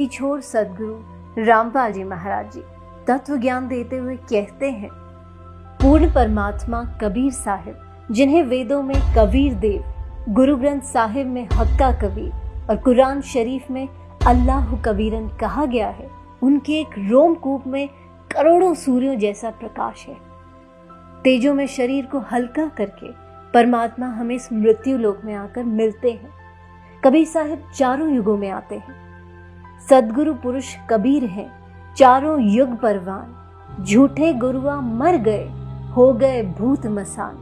बंदी छोड़ सदगुरु रामपाल जी महाराज जी तत्व ज्ञान देते हुए कहते हैं, पूर्ण परमात्मा कबीर साहिब, जिन्हें वेदों में कबीर देव, गुरु ग्रंथ साहिब में हक्का कबीर और कुरान शरीफ में अल्लाह कबीरन कहा गया है, उनके एक रोमकूप में करोड़ों सूर्यों जैसा प्रकाश है। तेजों में शरीर को हल्का करके परमात्मा हमें इस मृत्यु लोक में आकर मिलते हैं। कबीर साहिब चारों युगों में आते हैं। सदगुरु पुरुष कबीर हैं, चारों युग परवान, झूठे गुरुआ मर गए, हो गए भूत मसान।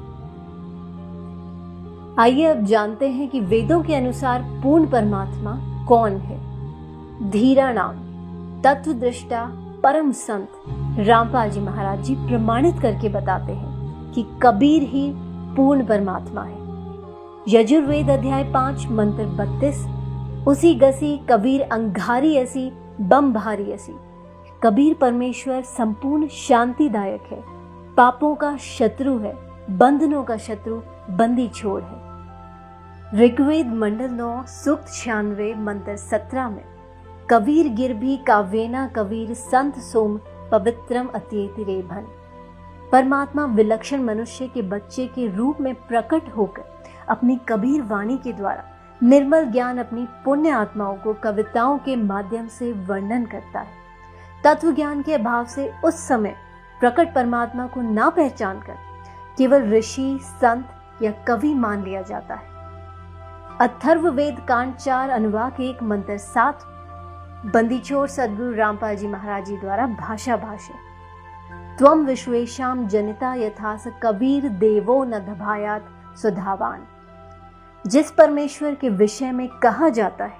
आइए अब जानते हैं कि वेदों के अनुसार पूर्ण परमात्मा कौन है। धीरा नाम तत्वदृष्टा परम संत रामपाल जी महाराज जी प्रमाणित करके बताते हैं कि कबीर ही पूर्ण परमात्मा है। यजुर्वेद अध्याय 5 मंत्र 32, उसी गसी कबीर अंगारी ऐसी बम भारी ऐसी। कबीर परमेश्वर संपूर्ण शांतिदायक है, पापों का शत्रु है, बंधनों का शत्रु बंदी छोड़ है। ऋग्वेद मंडल 9 सूक्त 96 मंत्र 17 में कबीर गिरभी काव्येना कबीर संत सोम पवित्रम अत्येति रेभन। परमात्मा विलक्षण मनुष्य के बच्चे के रूप में प्रकट होकर अपनी कबीर वाणी के द्वारा निर्मल ज्ञान अपनी पुण्य आत्माओं को कविताओं के माध्यम से वर्णन करता है। तत्व ज्ञान के अभाव से उस समय प्रकट परमात्मा को ना पहचान कर केवल ऋषि, संत या कवि मान लिया जाता है। अथर्ववेद कांड 4 अनुवाक 1 मंत्र 7 बंदी छोड़ सदगुरु रामपाल जी महाराज जी द्वारा भाषा भाष्य। त्वम विश्वेशाम जनिता यथास कबीर देवो न दभायात सुधावान। जिस परमेश्वर के विषय में कहा जाता है,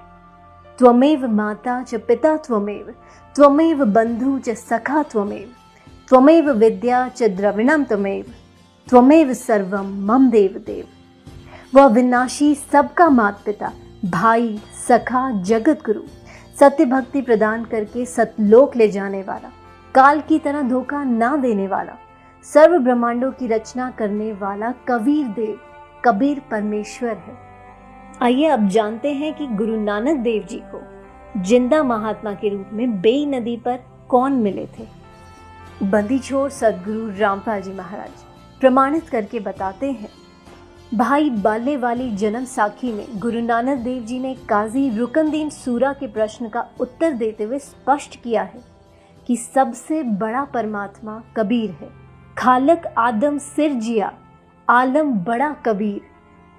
त्वमेव माता च पिता त्वमेव, त्वमेव बंधु च सखा त्वमेव, त्वमेव विद्या च द्रविणम त्वमेव, त्वमेव सर्वम मम देव देव। वह विनाशी सबका माता पिता, भाई, सखा, जगत गुरु, सत्य भक्ति प्रदान करके सतलोक ले जाने वाला, काल की तरह धोखा ना देने वाला, सर्व ब्रह्मांडों की रचना करने वाला कबीर देव, कबीर परमेश्वर है। आइए अब जानते हैं कि गुरु नानक देव जी को जिंदा महात्मा के रूप में बेई नदी पर कौन मिले थे। बंदी छोड़ सदगुरु रामपाल जी महाराज प्रमाणित करके बताते हैं, भाई बाले वाली जन्म साखी में गुरु नानक देव जी ने काजी रुकनदीन सूरा के प्रश्न का उत्तर देते हुए स्पष्ट किया है कि सबसे बड़ा परमात्मा कबीर है। खालक आदम सिर जिया, आलम बड़ा कबीर,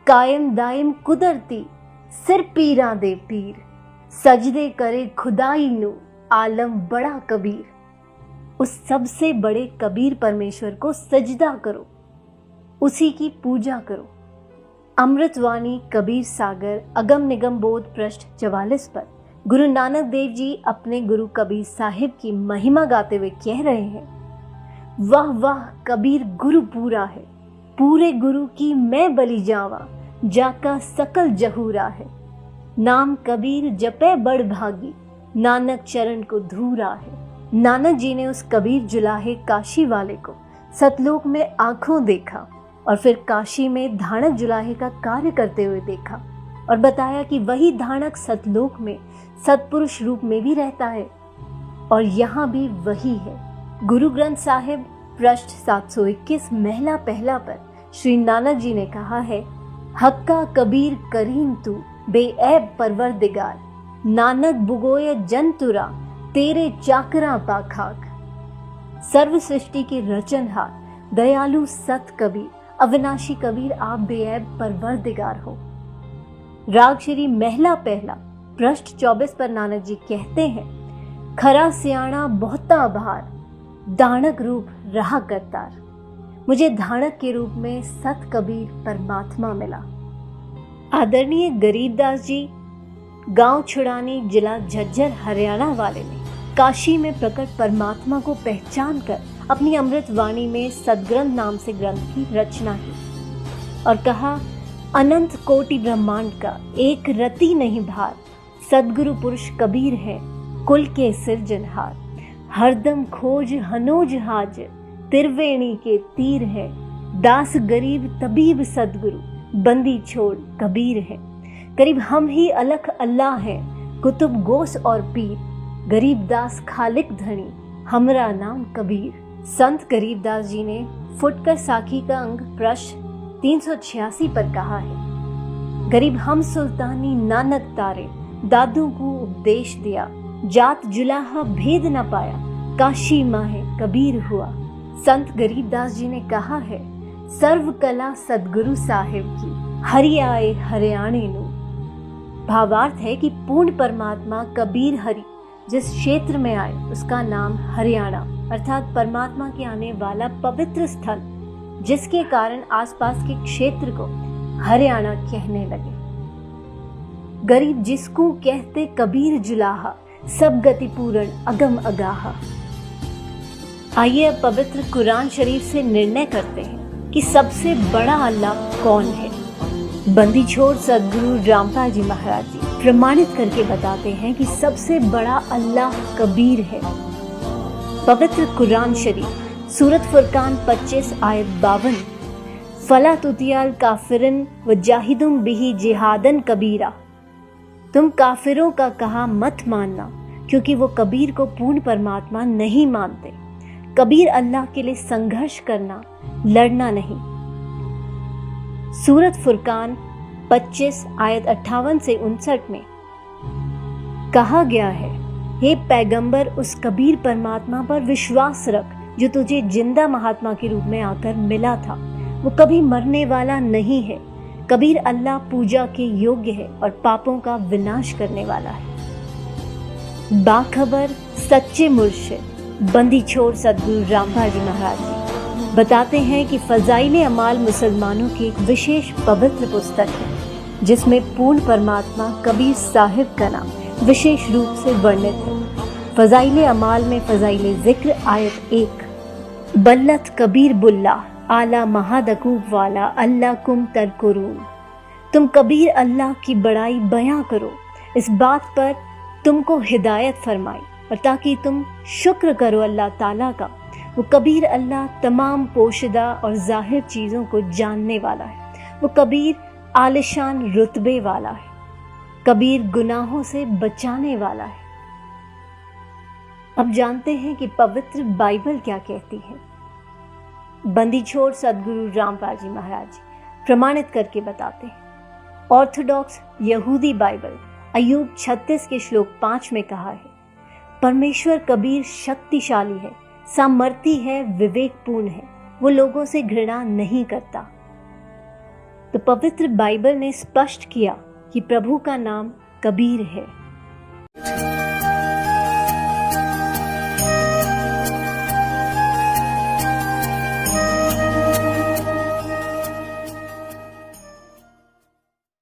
कायम दायम कुदरती, सिर पीरा दे पीर, सजदे करे खुदाई नु, आलम बड़ा कबीर। उस सबसे बड़े कबीर परमेश्वर को सजदा करो, उसी की पूजा करो। अमृतवाणी कबीर सागर अगम निगम बोध पृष्ठ 44 पर गुरु नानक देव जी अपने गुरु कबीर साहिब की महिमा गाते हुए कह रहे हैं, वाह वाह कबीर गुरु पूरा है, पूरे गुरु की मैं बलि जावा, जाका सकल जहूरा है। नाम कबीर जपे बड़ भागी, नानक चरण को धूरा है। नानक जी ने उस कबीर जुलाहे काशी वाले को सतलोक में आंखों देखा और फिर काशी में धानक जुलाहे का कार्य करते हुए देखा और बताया कि वही धानक सतलोक में सतपुरुष रूप में भी रहता है और यहाँ भी वही है। गुरु ग्रंथ साहिब पृष्ठ 721 महला पहला पर श्री नानक जी ने कहा है, हक्का कबीर करीम तू बेऐब परवरदिगार, नानक बुगोय जंतुरा तेरे चाकरा पाखाक। सर्व सृष्टि के रचनहार दयालु सत कबीर अविनाशी कबीर आप बेऐब परवरदिगार हो। राग श्री महला पहला पृष्ठ 24 पर नानक जी कहते हैं, खरा सियाणा बहुता बहार, दानक रूप रहा करतार। मुझे धानक के रूप में सत कबीर परमात्मा मिला। आदरणीय गरीबदास जी गांव छुड़ानी जिला झज्जर हरियाणा वाले ने काशी में प्रकट परमात्मा को पहचान कर अपनी अमृत वाणी में सदग्रंथ नाम से ग्रंथ की रचना की और कहा, अनंत कोटि ब्रह्मांड का एक रति नहीं भार, सदगुरु पुरुष कबीर है कुल के सिरजनहार। हरदम खोज हनोज हाज, तिरवेणी के तीर है, दास गरीब तबीब सदगुरु, बंदी छोड़ कबीर है। करीब हम ही अलख अल्लाह हैं, कुतुब गोस और पीर, गरीबदास खालिक धनी हमरा नाम कबीर। संत गरीबदास जी ने फुटकर साखी का अंग पृष्ठ 386 पर कहा है, गरीब हम सुल्तानी नानक तारे, दादू को उपदेश दिया, जात जुलाहा भेद न पाया, काशी माहे कबीर हुआ। संत गरीबदास जी ने कहा है, सर्व कला सदगुरु साहिब की, हरि आए हरियाणे नु। भावार्थ है कि पूर्ण परमात्मा कबीर हरि जिस क्षेत्र में आए उसका नाम हरियाणा अर्थात परमात्मा के आने वाला पवित्र स्थल, जिसके कारण आसपास के क्षेत्र को हरियाणा कहने लगे। गरीब जिसको कहते कबीर जुलाहा, सब गति पूर्ण अगम अगाहा। आइए अब पवित्र कुरान शरीफ से निर्णय करते हैं कि सबसे बड़ा अल्लाह कौन है। बंदी छोड़ सदगुरु रामपाल जी महाराज जी प्रमाणित करके बताते हैं कि सबसे बड़ा अल्लाह कबीर है। पवित्र कुरान शरीफ सूरत फुरकान 25 आयत 52, फला तुतियाल काफिरन व जाहिदुम बिही जिहादन कबीरा। तुम काफिरों का कहा मत मानना, क्योंकि वो कबीर को पूर्ण परमात्मा नहीं मानते। कबीर अल्लाह के लिए संघर्ष करना, लड़ना नहीं। सूरत फुरकान 25 आयत 58 से 59 में कहा गया है, हे पैगंबर उस कबीर परमात्मा पर विश्वास रख जो तुझे जिंदा महात्मा के रूप में आकर मिला था। वो कभी मरने वाला नहीं है। कबीर अल्लाह पूजा के योग्य है और पापों का विनाश करने वाला है। बाखबर सच्चे मुर्शिद बंदी छोड़ सदगुरु रामपाल जी महाराज जी बताते हैं कि फजाइले अमाल मुसलमानों की एक विशेष पवित्र पुस्तक है, जिसमें पूर्ण परमात्मा कबीर साहिब का नाम विशेष रूप से वर्णित है। फजाइले अमाल में फजाइले जिक्र आयत 1, बल्लत कबीर बुल्ला आला महादकूब वाला अल्लाह कुम तरकुरून। तुम कबीर अल्लाह की बड़ाई बयां करो, इस बात पर तुमको हिदायत फरमाई और ताकि तुम शुक्र करो अल्लाह ताला का। वो कबीर अल्लाह तमाम पोशिदा और जाहिर चीज़ों को जानने वाला है। वो कबीर आलिशान रुतबे वाला है। कबीर गुनाहों से बचाने वाला है। अब जानते हैं कि पवित्र बाइबल क्या कहती है। बंदी छोड़ सदगुरु रामपाल जी महाराज जी प्रमाणित करके बताते हैं। ऑर्थोडॉक्स यहूदी बाइबल अय्यूब 36 के श्लोक 5 में कहा है, परमेश्वर कबीर शक्तिशाली है, सामर्थी है, विवेकपूर्ण है, वो लोगों से घृणा नहीं करता। तो पवित्र बाइबल ने स्पष्ट किया कि प्रभु का नाम कबीर है।